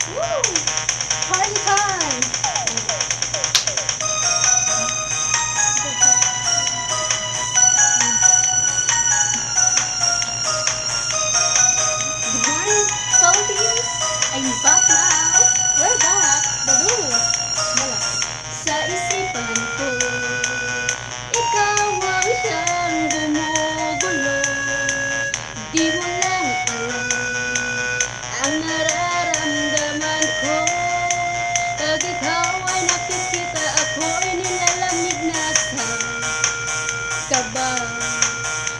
Woo! Party time! Good morning, Philippines! I'm back now! We're back! Badoo! Wala. Sa isipan ko, ikaw ang siyang gumugulo. Di mo lang alam ang nararamdaman ko. Pag ikaw ay nakikita, ako'y nilalamig na sa kaba.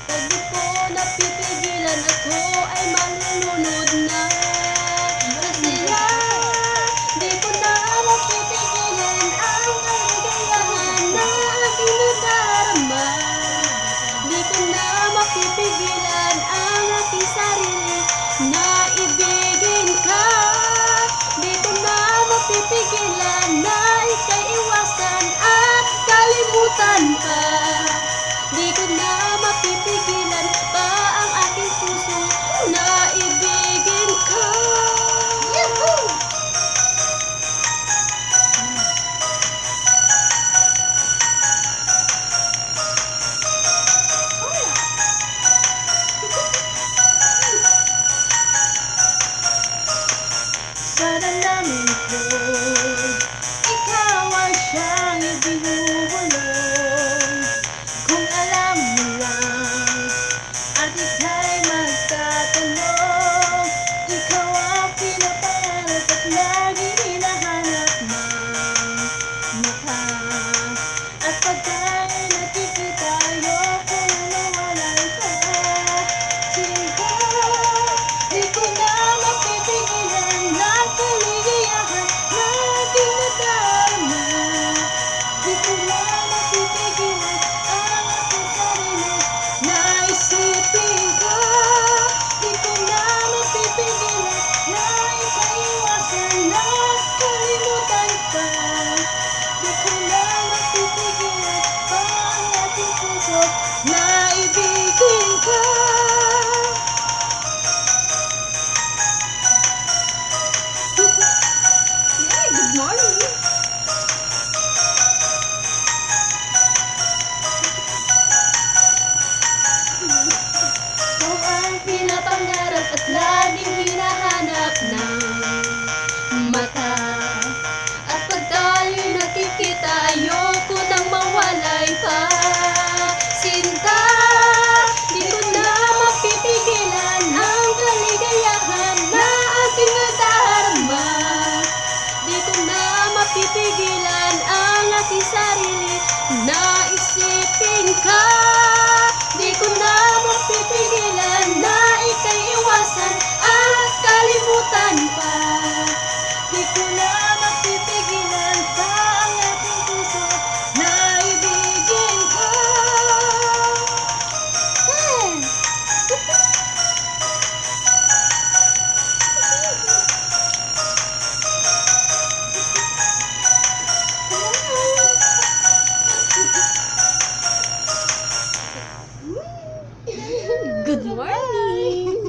Pag di ko napipigilan, ako ay malulunod na. Masaya, di ko na mapipigilan ang kaligayahan na aking nadarama. Di ko na mapipigilan ang aking sarili na ibigin ka. Di ko na mapipigilan na ika'y iwasan at kalimutan pa.